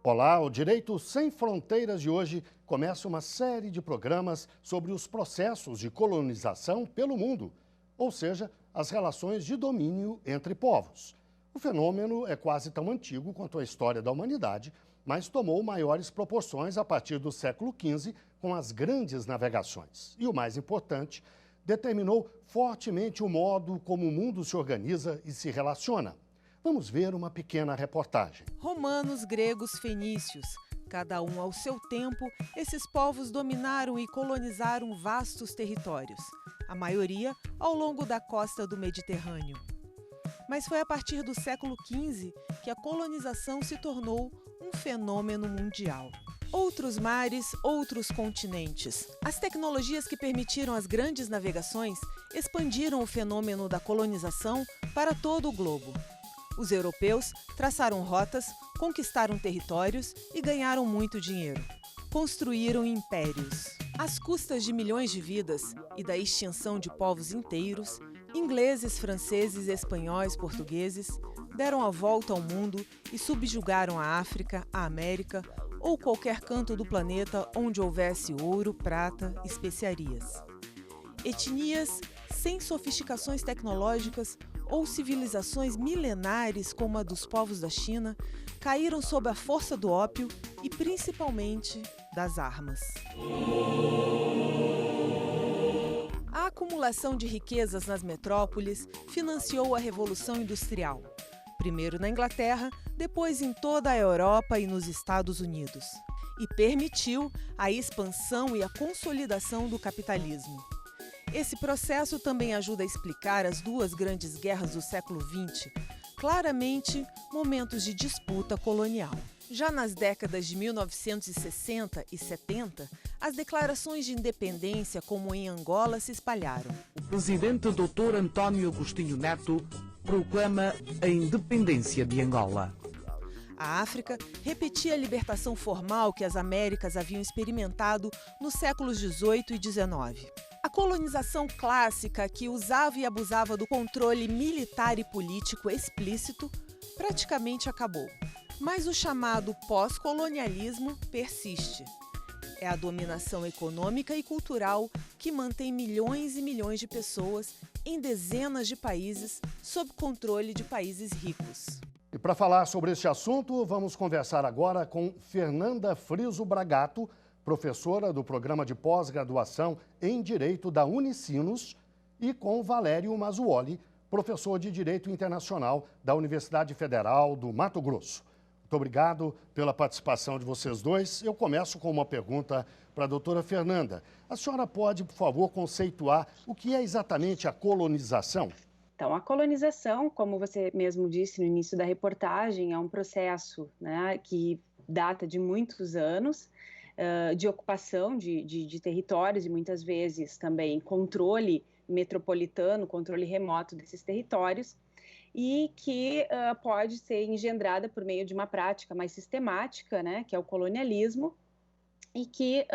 Olá, o Direito Sem Fronteiras de hoje começa uma série de programas sobre os processos de colonização pelo mundo, ou seja, as relações de domínio entre povos. O fenômeno é quase tão antigo quanto a história da humanidade, mas tomou maiores proporções a partir do século XV com as grandes navegações. E o mais importante, determinou fortemente o modo como o mundo se organiza e se relaciona. Vamos ver uma pequena reportagem. Romanos, gregos, fenícios. Cada um ao seu tempo, esses povos dominaram e colonizaram vastos territórios, a maioria ao longo da costa do Mediterrâneo. Mas foi a partir do século XV que a colonização se tornou um fenômeno mundial. Outros mares, outros continentes. As tecnologias que permitiram as grandes navegações expandiram o fenômeno da colonização para todo o globo. Os europeus traçaram rotas, conquistaram territórios e ganharam muito dinheiro. Construíram impérios. Às custas de milhões de vidas e da extinção de povos inteiros, ingleses, franceses, espanhóis, portugueses deram a volta ao mundo e subjugaram a África, a América ou qualquer canto do planeta onde houvesse ouro, prata, especiarias. Etnias sem sofisticações tecnológicas ou civilizações milenares como a dos povos da China caíram sob a força do ópio e principalmente das armas. A acumulação de riquezas nas metrópoles financiou a Revolução Industrial, primeiro na Inglaterra, depois em toda a Europa e nos Estados Unidos, e permitiu a expansão e a consolidação do capitalismo. Esse processo também ajuda a explicar as duas grandes guerras do século XX, claramente momentos de disputa colonial. Já nas décadas de 1960 e 70, as declarações de independência, como em Angola, se espalharam. O presidente Dr. António Agostinho Neto proclama a independência de Angola. A África repetia a libertação formal que as Américas haviam experimentado nos séculos XVIII e XIX. A colonização clássica, que usava e abusava do controle militar e político explícito, praticamente acabou. Mas o chamado pós-colonialismo persiste. É a dominação econômica e cultural que mantém milhões e milhões de pessoas em dezenas de países sob controle de países ricos. E para falar sobre este assunto, vamos conversar agora com Fernanda Friso Bragato, professora do programa de pós-graduação em Direito da Unicinos, e com Valério Mazzuoli, professor de Direito Internacional da Universidade Federal do Mato Grosso. Muito obrigado pela participação de vocês dois. Eu começo com uma pergunta para a doutora Fernanda. A senhora pode, por favor, conceituar o que é exatamente a colonização? Então, a colonização, como você mesmo disse no início da reportagem, é um processo, né, que data de muitos anos, de ocupação de territórios e muitas vezes também controle metropolitano, controle remoto desses territórios, e que pode ser engendrada por meio de uma prática mais sistemática, né, que é o colonialismo, e que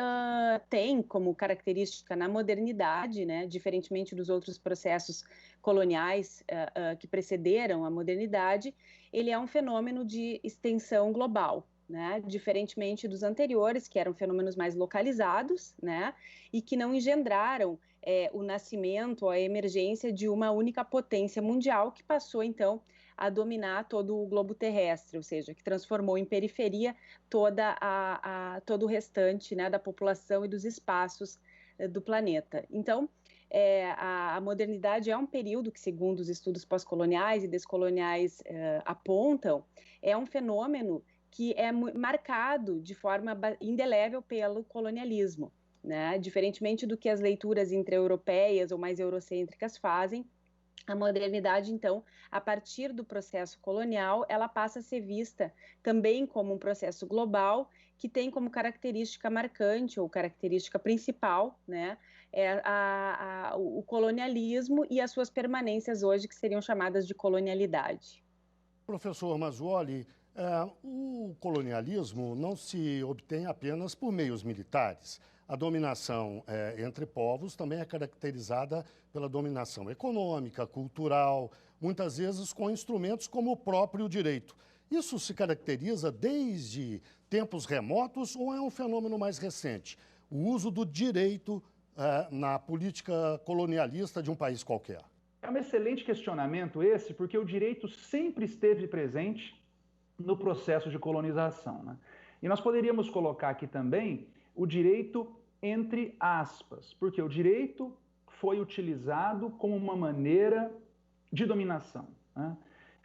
tem como característica na modernidade, né, diferentemente dos outros processos coloniais que precederam a modernidade, ele é um fenômeno de extensão global, né, diferentemente dos anteriores, que eram fenômenos mais localizados, né, e que não engendraram o nascimento, a emergência de uma única potência mundial que passou, então, a dominar todo o globo terrestre, ou seja, que transformou em periferia todo o restante, né, da população e dos espaços do planeta. Então, a modernidade é um período que, segundo os estudos pós-coloniais e descoloniais apontam, é um fenômeno que é marcado de forma indelével pelo colonialismo, né? Diferentemente do que as leituras intra-europeias ou mais eurocêntricas fazem, a modernidade, então, a partir do processo colonial, ela passa a ser vista também como um processo global que tem como característica marcante ou característica principal, né, o colonialismo e as suas permanências hoje, que seriam chamadas de colonialidade. Professor Mazzuoli, O colonialismo não se obtém apenas por meios militares. A dominação entre povos também é caracterizada pela dominação econômica, cultural, muitas vezes com instrumentos como o próprio direito. Isso se caracteriza desde tempos remotos ou é um fenômeno mais recente? O uso do direito na política colonialista de um país qualquer. É um excelente questionamento esse, porque o direito sempre esteve presente no processo de colonização, né? E nós poderíamos colocar aqui também o direito entre aspas, porque o direito foi utilizado como uma maneira de dominação, né?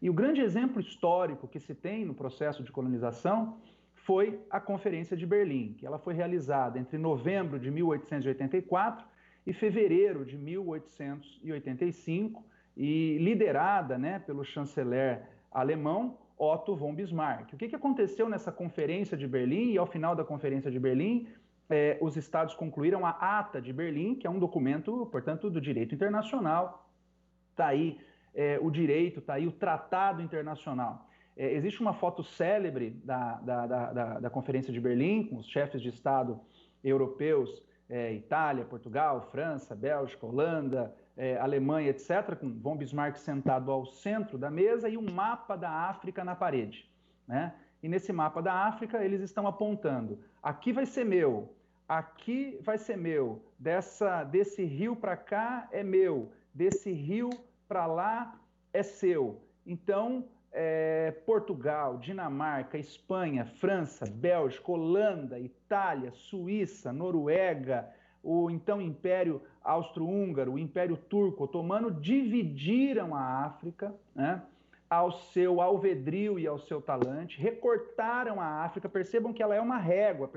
E o grande exemplo histórico que se tem no processo de colonização foi a Conferência de Berlim, que ela foi realizada entre novembro de 1884 e fevereiro de 1885 e liderada, né, pelo chanceler alemão Otto von Bismarck. O que aconteceu nessa Conferência de Berlim? E ao final da Conferência de Berlim, os estados concluíram a Ata de Berlim, que é um documento, portanto, do direito internacional. Está aí o direito, está aí o Tratado Internacional. Existe uma foto célebre da Conferência de Berlim, com os chefes de Estado europeus, Itália, Portugal, França, Bélgica, Holanda, Alemanha, etc., com von Bismarck sentado ao centro da mesa e um mapa da África na parede, né? E nesse mapa da África eles estão apontando, aqui vai ser meu, aqui vai ser meu, desse rio para cá é meu, desse rio para lá é seu. Então, Portugal, Dinamarca, Espanha, França, Bélgica, Holanda, Itália, Suíça, Noruega, o então Império Austro-Húngaro, o Império Turco Otomano dividiram a África, né, ao seu alvedrio e ao seu talante, recortaram a África. Percebam que ela é uma régua,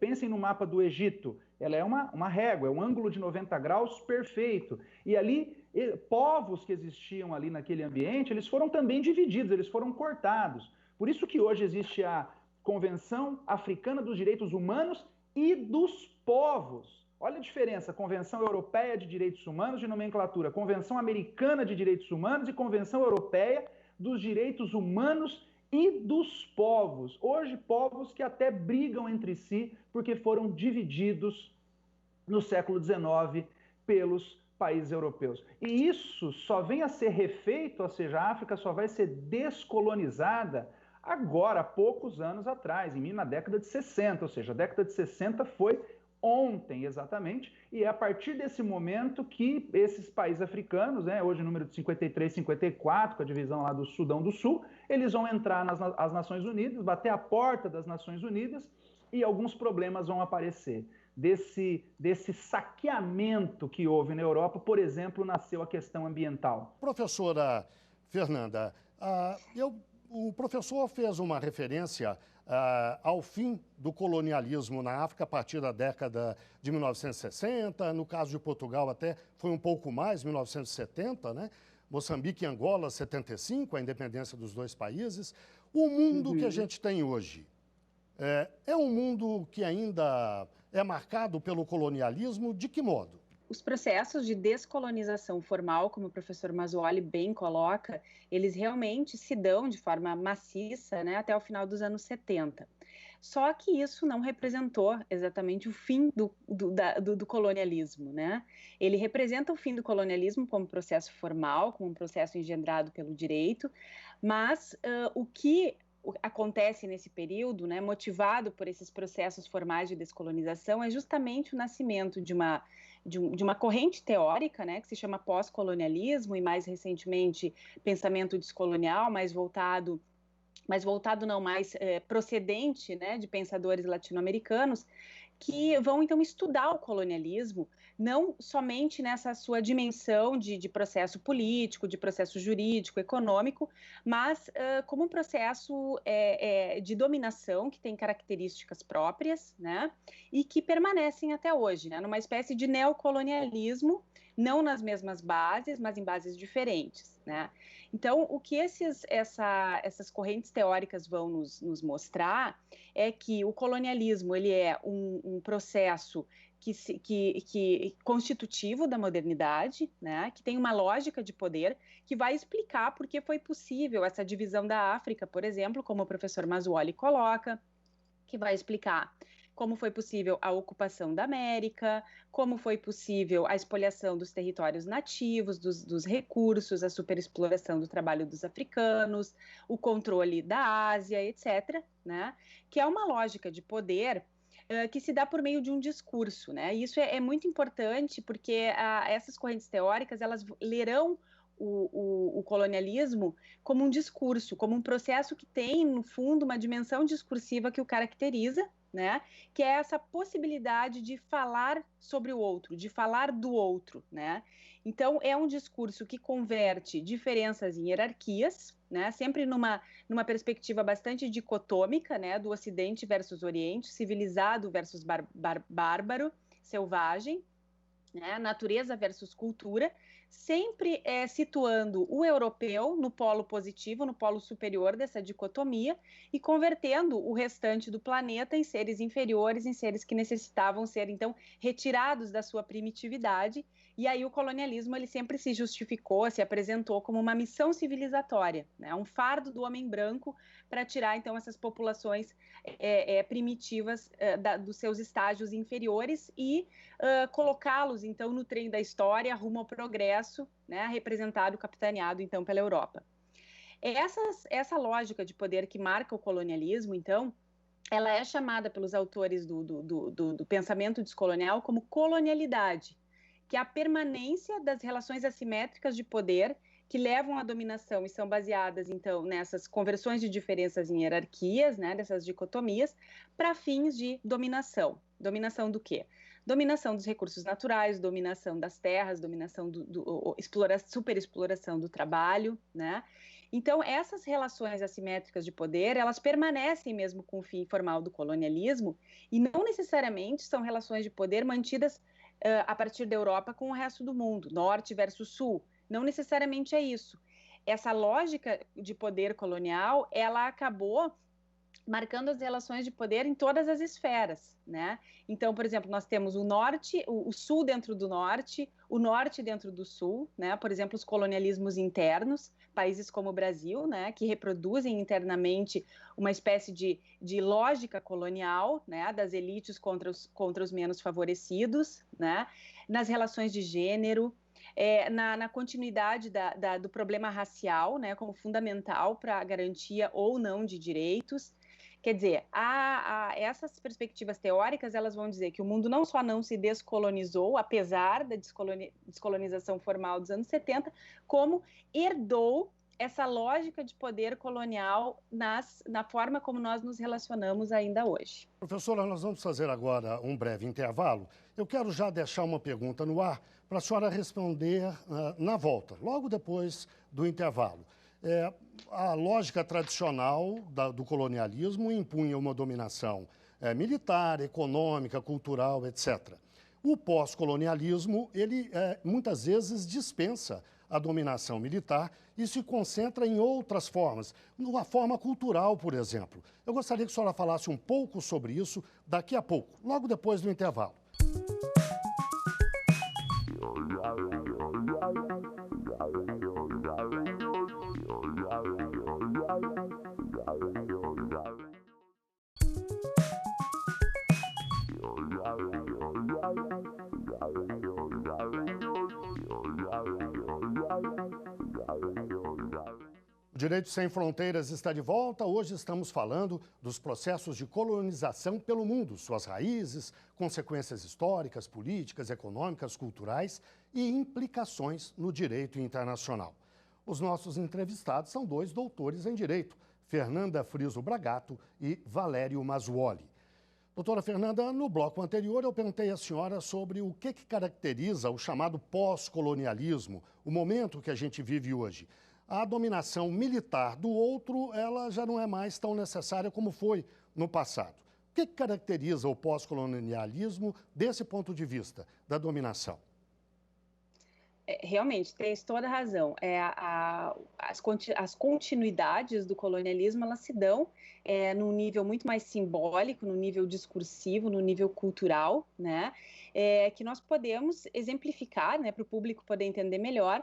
pensem no mapa do Egito, ela é uma régua, é um ângulo de 90 graus perfeito. E ali, povos que existiam ali naquele ambiente, eles foram também divididos, eles foram cortados. Por isso que hoje existe a Convenção Africana dos Direitos Humanos e dos Povos. Olha a diferença, Convenção Europeia de Direitos Humanos de nomenclatura, Convenção Americana de Direitos Humanos e Convenção Europeia dos Direitos Humanos e dos Povos. Hoje, povos que até brigam entre si porque foram divididos no século XIX pelos países europeus. E isso só vem a ser refeito, ou seja, a África só vai ser descolonizada agora, há poucos anos atrás, na década de 60, ou seja, a década de 60 foi ontem, exatamente, e é a partir desse momento que esses países africanos, né, hoje o número de 53, 54, com a divisão lá do Sudão do Sul, eles vão entrar nas Nações Unidas, bater a porta das Nações Unidas e alguns problemas vão aparecer. Desse saqueamento que houve na Europa, por exemplo, nasceu a questão ambiental. Professora Fernanda, o professor fez uma referência ao fim do colonialismo na África a partir da década de 1960, no caso de Portugal até foi um pouco mais, 1970, né? Moçambique e Angola, 75, a independência dos dois países. O mundo que a gente tem hoje é um mundo que ainda é marcado pelo colonialismo, de que modo? Os processos de descolonização formal, como o professor Mazzoli bem coloca, eles realmente se dão de forma maciça, né, até o final dos anos 70. Só que isso não representou exatamente o fim do colonialismo, né? Ele representa o fim do colonialismo como processo formal, como um processo engendrado pelo direito, mas o que acontece nesse período, né, motivado por esses processos formais de descolonização, é justamente o nascimento de uma corrente teórica, né, que se chama pós-colonialismo e mais recentemente pensamento descolonial, mais procedente, né, de pensadores latino-americanos, que vão então estudar o colonialismo, não somente nessa sua dimensão de processo político, de processo jurídico, econômico, mas como um processo de dominação que tem características próprias, né, e que permanecem até hoje, né, numa espécie de neocolonialismo, não nas mesmas bases, mas em bases diferentes, né? Então, o que essas correntes teóricas vão nos mostrar é que o colonialismo ele é um processo constitutivo da modernidade, né, que tem uma lógica de poder que vai explicar por que foi possível essa divisão da África, por exemplo, como o professor Mazzuoli coloca, que vai explicar como foi possível a ocupação da América, como foi possível a espoliação dos territórios nativos, dos recursos, a superexploração do trabalho dos africanos, o controle da Ásia, etc., né? Que é uma lógica de poder que se dá por meio de um discurso, né? E isso é muito importante porque essas correntes teóricas, elas lerão o colonialismo como um discurso, como um processo que tem, no fundo, uma dimensão discursiva que o caracteriza, né? Que é essa possibilidade de falar sobre o outro, de falar do outro, né? Então, é um discurso que converte diferenças em hierarquias, né? Sempre numa perspectiva bastante dicotômica, né? Do Ocidente versus Oriente, civilizado versus bárbaro, selvagem, né? Natureza versus cultura, sempre situando o europeu no polo positivo, no polo superior dessa dicotomia e convertendo o restante do planeta em seres inferiores, em seres que necessitavam ser, então, retirados da sua primitividade. E aí o colonialismo, ele sempre se justificou, se apresentou como uma missão civilizatória, né? Um fardo do homem branco para tirar, então, essas populações primitivas dos seus estágios inferiores e colocá-los, então, no trem da história, rumo ao progresso, né, representado, capitaneado, então, pela Europa. Essa lógica de poder que marca o colonialismo, então, ela é chamada pelos autores do pensamento descolonial como colonialidade, que é a permanência das relações assimétricas de poder que levam à dominação e são baseadas, então, nessas conversões de diferenças em hierarquias, né, dessas dicotomias, para fins de dominação. Dominação do quê? Dominação dos recursos naturais, dominação das terras, dominação superexploração do trabalho, né? Então, essas relações assimétricas de poder, elas permanecem mesmo com o fim formal do colonialismo e não necessariamente são relações de poder mantidas a partir da Europa com o resto do mundo, norte versus sul. Não necessariamente é isso. Essa lógica de poder colonial, ela acabou marcando as relações de poder em todas as esferas, né? Então, por exemplo, nós temos o norte, o sul dentro do norte, o norte dentro do sul, né? Por exemplo, os colonialismos internos, países como o Brasil, né? Que reproduzem internamente uma espécie de lógica colonial, né? Das elites contra os menos favorecidos, né? Nas relações de gênero, na continuidade do problema racial, né? Como fundamental para a garantia ou não de direitos. Quer dizer, essas perspectivas teóricas, elas vão dizer que o mundo não só não se descolonizou, apesar da descolonização formal dos anos 70, como herdou essa lógica de poder colonial na forma como nós nos relacionamos ainda hoje. Professora, nós vamos fazer agora um breve intervalo. Eu quero já deixar uma pergunta no ar para a senhora responder na volta, logo depois do intervalo. A lógica tradicional do colonialismo impunha uma dominação militar, econômica, cultural, etc. O pós-colonialismo, ele muitas vezes dispensa a dominação militar e se concentra em outras formas, uma forma cultural, por exemplo. Eu gostaria que a senhora falasse um pouco sobre isso daqui a pouco, logo depois do intervalo. O Direito Sem Fronteiras está de volta. Hoje estamos falando dos processos de colonização pelo mundo, suas raízes, consequências históricas, políticas, econômicas, culturais e implicações no direito internacional. Os nossos entrevistados são dois doutores em Direito, Fernanda Friso Bragato e Valério Mazzuoli. Doutora Fernanda, no bloco anterior eu perguntei à senhora sobre o que caracteriza o chamado pós-colonialismo, o momento que a gente vive hoje. A dominação militar do outro, ela já não é mais tão necessária como foi no passado. O que caracteriza o pós-colonialismo desse ponto de vista, da dominação? Realmente, tens toda a razão. As continuidades do colonialismo, elas se dão num nível muito mais simbólico, no nível discursivo, no nível cultural, né? Que nós podemos exemplificar, né, para o público poder entender melhor,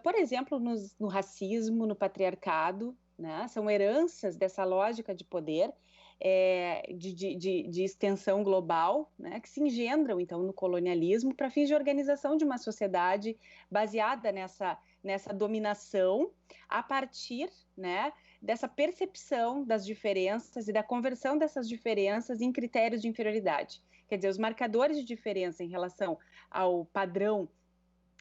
por exemplo, no racismo, no patriarcado, né? São heranças dessa lógica de poder, de extensão global, né, que se engendram, então, no colonialismo para fins de organização de uma sociedade baseada nessa dominação a partir, né, dessa percepção das diferenças e da conversão dessas diferenças em critérios de inferioridade. Quer dizer, os marcadores de diferença em relação ao padrão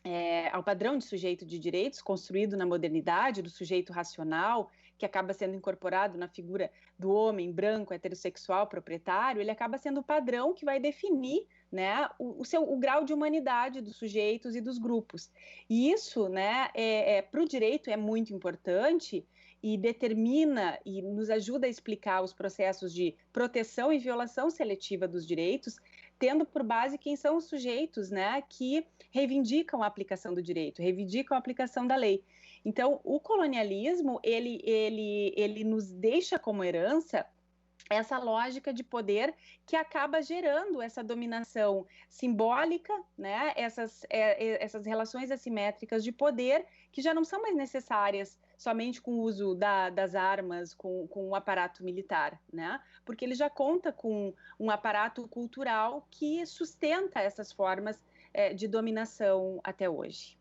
de sujeito de direitos construído na modernidade, do sujeito racional, que acaba sendo incorporado na figura do homem branco, heterossexual, proprietário, ele acaba sendo o padrão que vai definir, né, o grau de humanidade dos sujeitos e dos grupos. E isso, né, para o direito é muito importante e determina e nos ajuda a explicar os processos de proteção e violação seletiva dos direitos, tendo por base quem são os sujeitos, né, que reivindicam a aplicação do direito, reivindicam a aplicação da lei. Então, o colonialismo, ele nos deixa como herança essa lógica de poder que acaba gerando essa dominação simbólica, né? Essas relações assimétricas de poder que já não são mais necessárias somente com o uso das armas, com o aparato militar, né? Porque ele já conta com um aparato cultural que sustenta essas formas de dominação até hoje.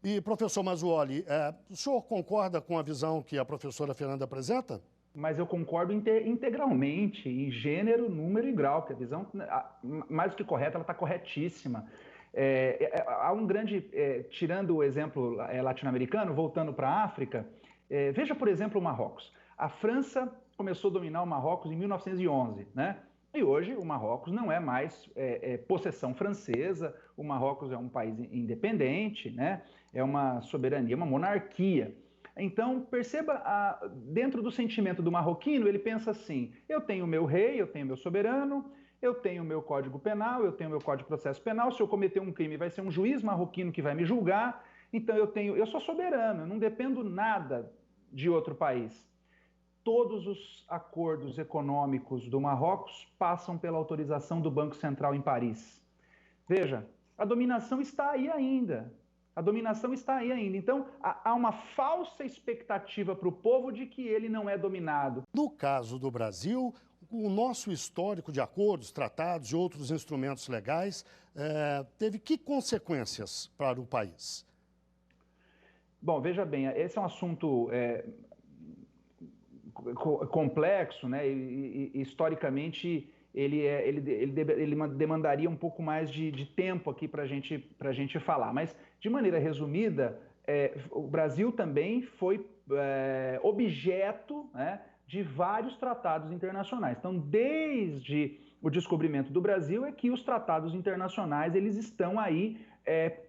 E, professor Mazzuoli, o senhor concorda com a visão que a professora Fernanda apresenta? Mas eu concordo integralmente, em gênero, número e grau, que a visão, mais do que correta, ela está corretíssima. Há um grande, tirando o exemplo latino-americano, voltando para a África, veja, por exemplo, o Marrocos. A França começou a dominar o Marrocos em 1911, né? E hoje o Marrocos não é mais possessão francesa, o Marrocos é um país independente, né? É uma soberania, uma monarquia. Então, perceba, dentro do sentimento do marroquino, ele pensa assim, eu tenho o meu rei, eu tenho o meu soberano, eu tenho o meu código penal, eu tenho o meu código de processo penal, se eu cometer um crime vai ser um juiz marroquino que vai me julgar, então eu sou soberano, eu não dependo nada de outro país. Todos os acordos econômicos do Marrocos passam pela autorização do Banco Central em Paris. Veja, a dominação está aí ainda. A dominação está aí ainda. Então, há uma falsa expectativa para o povo de que ele não é dominado. No caso do Brasil, o nosso histórico de acordos, tratados e outros instrumentos legais teve que consequências para o país? Bom, veja bem, esse é um assunto complexo, né? E historicamente ele demandaria um pouco mais de tempo aqui para a gente falar. Mas, de maneira resumida, o Brasil também foi objeto, né, de vários tratados internacionais. Então, desde o descobrimento do Brasil é que os tratados internacionais eles estão aí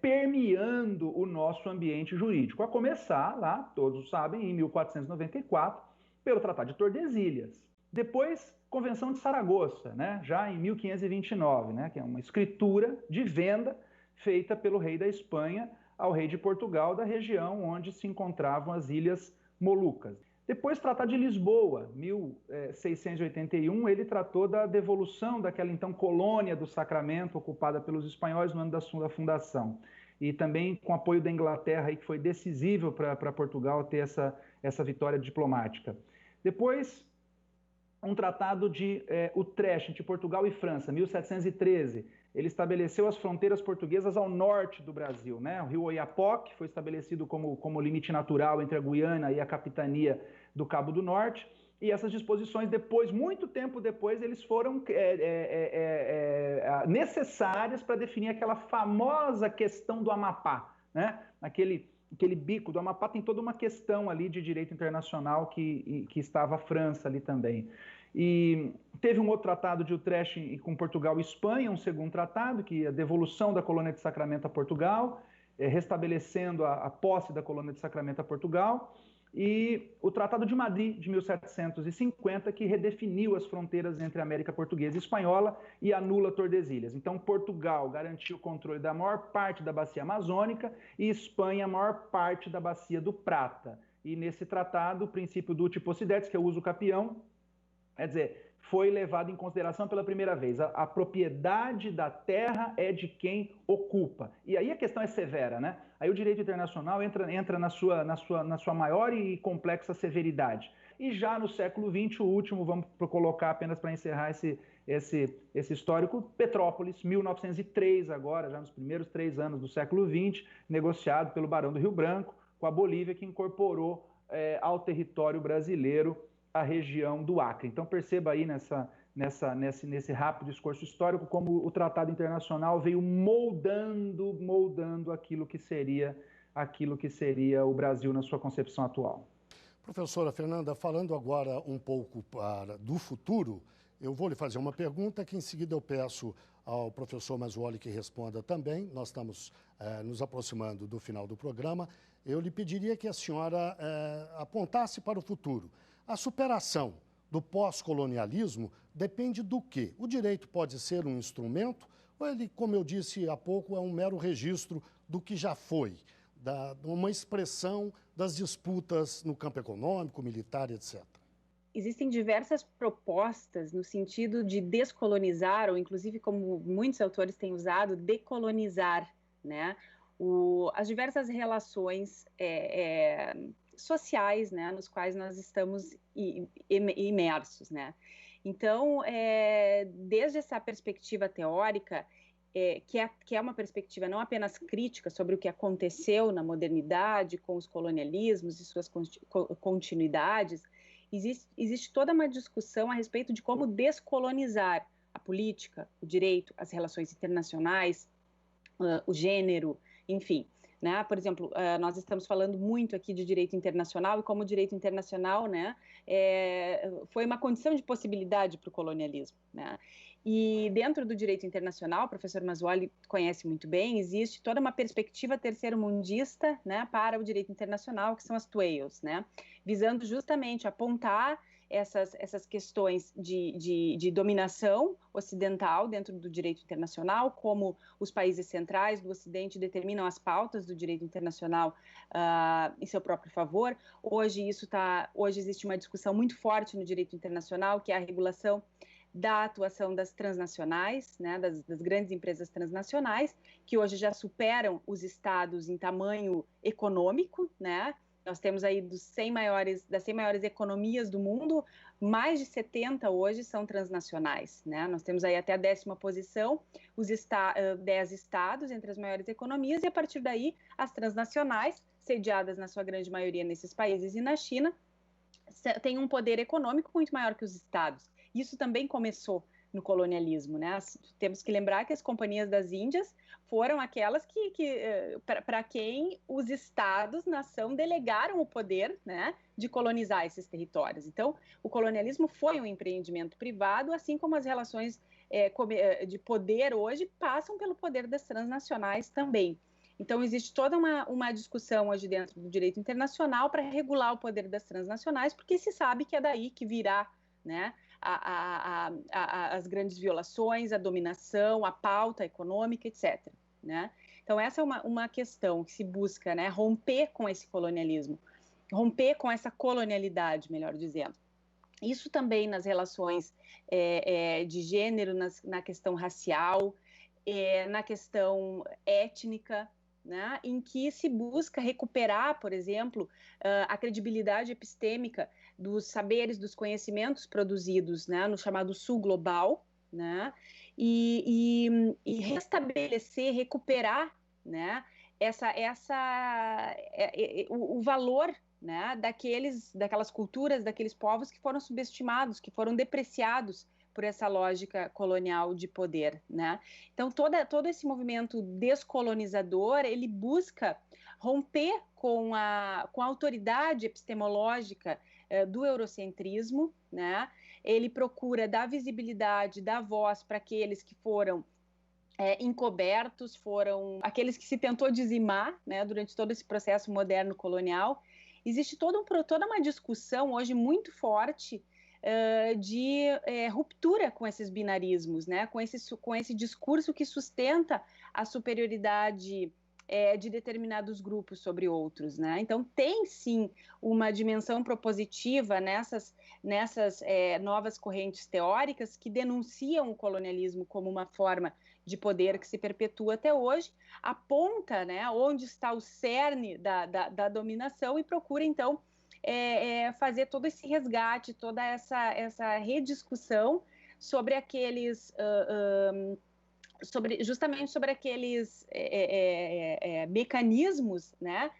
permeando o nosso ambiente jurídico. A começar, lá, todos sabem, em 1494, pelo Tratado de Tordesilhas. Depois, Convenção de Saragoça, né, já em 1529, né, que é uma escritura de venda feita pelo rei da Espanha ao rei de Portugal, da região onde se encontravam as Ilhas Molucas. Depois, Tratado de Lisboa, 1681, ele tratou da devolução daquela então colônia do Sacramento, ocupada pelos espanhóis no ano da sua fundação. E também com apoio da Inglaterra, aí, que foi decisivo para Portugal ter essa vitória diplomática. Depois, um tratado de Utrecht, entre Portugal e França, 1713. Ele estabeleceu as fronteiras portuguesas ao norte do Brasil, né? O rio Oiapoque foi estabelecido como limite natural entre a Guiana e a capitania do Cabo do Norte. E essas disposições, depois, muito tempo depois, eles foram necessárias para definir aquela famosa questão do Amapá, né? Aquele bico do Amapá tem toda uma questão ali de direito internacional que estava a França ali também. E teve um outro tratado de Utrecht com Portugal e Espanha, um segundo tratado, que é a devolução da colônia de Sacramento a Portugal, restabelecendo a posse da colônia de Sacramento a Portugal. e o Tratado de Madrid, de 1750, que redefiniu as fronteiras entre a América Portuguesa e Espanhola e anula Tordesilhas. Então, Portugal garantiu o controle da maior parte da bacia amazônica e Espanha a maior parte da bacia do Prata. E nesse tratado, o princípio do uti possidetis, que é o uso capião, quer dizer, foi levado em consideração pela primeira vez. A propriedade da terra é de quem ocupa. E aí a questão é severa, né? Aí o direito internacional entra na sua maior e complexa severidade. E já no século XX, o último, vamos colocar apenas para encerrar esse histórico, Petrópolis, 1903 agora, já nos primeiros 3 anos do século XX, negociado pelo Barão do Rio Branco, com a Bolívia, que incorporou ao território brasileiro a região do Acre. Então perceba aí nesse rápido discurso histórico como o tratado internacional veio moldando aquilo que seria o Brasil na sua concepção atual. Professora Fernanda, falando agora um pouco do futuro, eu vou lhe fazer uma pergunta que em seguida eu peço ao professor Mazzuoli que responda também. Nós estamos nos aproximando do final do programa. Eu lhe pediria que a senhora apontasse para o futuro. A superação do pós-colonialismo depende do quê? O direito pode ser um instrumento ou ele, como eu disse há pouco, é um mero registro do que já foi, uma expressão das disputas no campo econômico, militar, etc.? Existem diversas propostas no sentido de descolonizar, ou inclusive, como muitos autores têm usado, decolonizar, né? As diversas relações sociais, né, nos quais nós estamos imersos, né? Então, desde essa perspectiva teórica, que é uma perspectiva não apenas crítica sobre o que aconteceu na modernidade com os colonialismos e suas continuidades, existe toda uma discussão a respeito de como descolonizar a política, o direito, as relações internacionais, o gênero, enfim. Né? Por exemplo, nós estamos falando muito aqui de direito internacional e como o direito internacional, né, foi uma condição de possibilidade para o colonialismo. Né? E dentro do direito internacional, o professor Mazzuoli conhece muito bem, existe toda uma perspectiva terceiro-mundista, né, para o direito internacional, que são as TWAIOs, né, visando justamente apontar essas questões de dominação ocidental dentro do direito internacional, como os países centrais do Ocidente determinam as pautas do direito internacional em seu próprio favor. Hoje existe uma discussão muito forte no direito internacional, que é a regulação da atuação das transnacionais, né, das grandes empresas transnacionais, que hoje já superam os estados em tamanho econômico, né? Nós temos aí das 100 maiores economias do mundo, mais de 70 hoje são transnacionais, né? Nós temos aí até a 10ª posição, 10 estados entre as maiores economias, e a partir daí as transnacionais, sediadas na sua grande maioria nesses países e na China, têm um poder econômico muito maior que os estados. Isso também começou no colonialismo, né? Temos que lembrar que as companhias das Índias foram aquelas para quem os estados-nação delegaram o poder, né, de colonizar esses territórios. Então, o colonialismo foi um empreendimento privado, assim como as relações de poder hoje passam pelo poder das transnacionais também. Então, existe toda uma discussão hoje dentro do direito internacional para regular o poder das transnacionais, porque se sabe que é daí que virá, né, as grandes violações, a dominação, a pauta econômica, etc. Né? Então, essa é uma questão que se busca, né, romper com esse colonialismo, romper com essa colonialidade, melhor dizendo. Isso também nas relações de gênero, na questão racial, na questão étnica, né, em que se busca recuperar, por exemplo, a credibilidade epistêmica dos saberes, dos conhecimentos produzidos, né, no chamado Sul Global, né, e restabelecer, recuperar, né, o valor, né, daquelas culturas, daqueles povos que foram subestimados, que foram depreciados por essa lógica colonial de poder, né? Então, todo esse movimento descolonizador, ele busca romper com a autoridade epistemológica do eurocentrismo, né? Ele procura dar visibilidade, dar voz para aqueles que foram encobertos, foram aqueles que se tentou dizimar, né, durante todo esse processo moderno colonial, existe toda uma discussão hoje muito forte de ruptura com esses binarismos, né? Com esse discurso que sustenta a superioridade de determinados grupos sobre outros, né? Então tem sim uma dimensão propositiva nessas novas correntes teóricas que denunciam o colonialismo como uma forma de poder que se perpetua até hoje, aponta, né, onde está o cerne da dominação e procura então fazer todo esse resgate, toda essa rediscussão sobre aqueles justamente sobre aqueles mecanismos, né,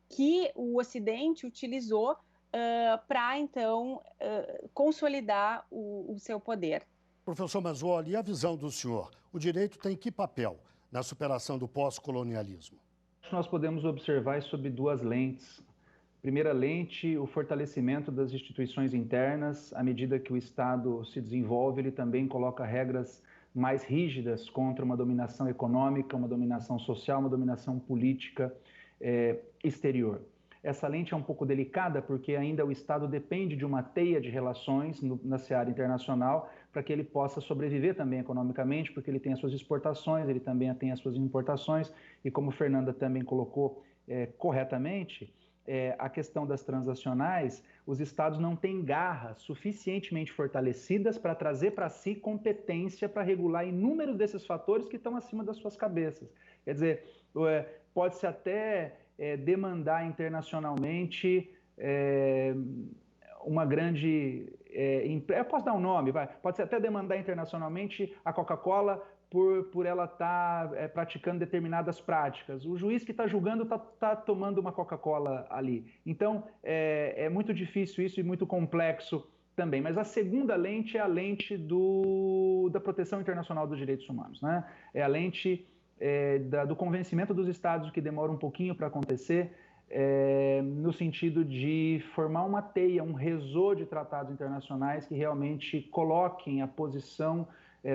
que o Ocidente utilizou para, então, consolidar o seu poder. Professor Mazzuoli, e a visão do senhor? O direito tem que papel na superação do pós-colonialismo? Nós podemos observar isso sob duas lentes. Primeira lente, o fortalecimento das instituições internas. À medida que o Estado se desenvolve, ele também coloca regras mais rígidas contra uma dominação econômica, uma dominação social, uma dominação política exterior. Essa lente é um pouco delicada porque ainda o Estado depende de uma teia de relações na seara internacional para que ele possa sobreviver também economicamente, porque ele tem as suas exportações, ele também tem as suas importações, e como Fernanda também colocou corretamente, a questão das transacionais, os Estados não têm garras suficientemente fortalecidas para trazer para si competência para regular inúmeros desses fatores que estão acima das suas cabeças. Quer dizer, pode-se até demandar internacionalmente uma grande... eu posso dar um nome, pode-se até demandar internacionalmente a Coca-Cola por ela estar praticando determinadas práticas. O juiz que está julgando está tomando uma Coca-Cola ali. Então, é muito difícil isso e muito complexo também. Mas a segunda lente é a lente da proteção internacional dos direitos humanos, né? É a lente do convencimento dos Estados, que demora um pouquinho para acontecer, no sentido de formar uma teia, um réseau de tratados internacionais que realmente coloquem a posição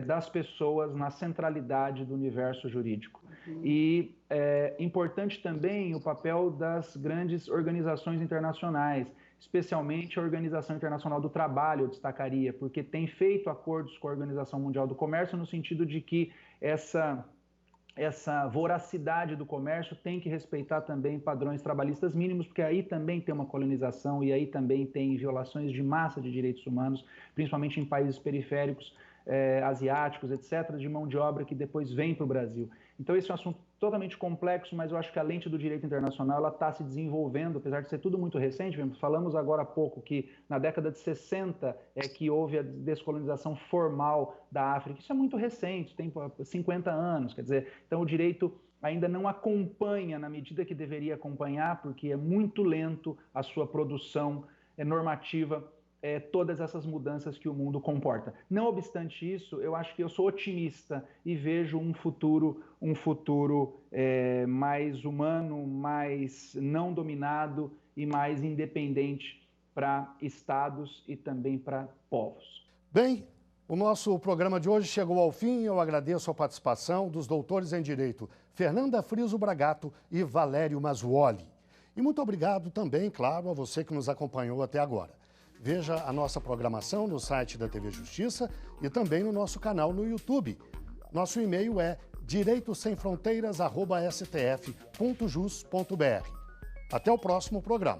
das pessoas na centralidade do universo jurídico. E é importante também o papel das grandes organizações internacionais, especialmente a Organização Internacional do Trabalho, eu destacaria, porque tem feito acordos com a Organização Mundial do Comércio no sentido de que essa voracidade do comércio tem que respeitar também padrões trabalhistas mínimos, porque aí também tem uma colonização e aí também tem violações de massa de direitos humanos, principalmente em países periféricos, asiáticos, etc., de mão de obra que depois vem para o Brasil. Então esse é um assunto totalmente complexo, mas eu acho que a lente do direito internacional ela está se desenvolvendo, apesar de ser tudo muito recente. Falamos agora há pouco que na década de 60 é que houve a descolonização formal da África. Isso é muito recente, tem 50 anos, quer dizer, então o direito ainda não acompanha na medida que deveria acompanhar, porque é muito lento a sua produção normativa, todas essas mudanças que o mundo comporta. Não obstante isso, eu acho que eu sou otimista e vejo um futuro mais humano, mais não dominado e mais independente para estados e também para povos. Bem, o nosso programa de hoje chegou ao fim. Eu agradeço a participação dos doutores em Direito Fernanda Friso Bragato e Valério Mazzuoli. E muito obrigado também, claro, a você que nos acompanhou até agora. Veja a nossa programação no site da TV Justiça e também no nosso canal no YouTube. Nosso e-mail é direitosemfronteiras@stf.jus.br. Até o próximo programa.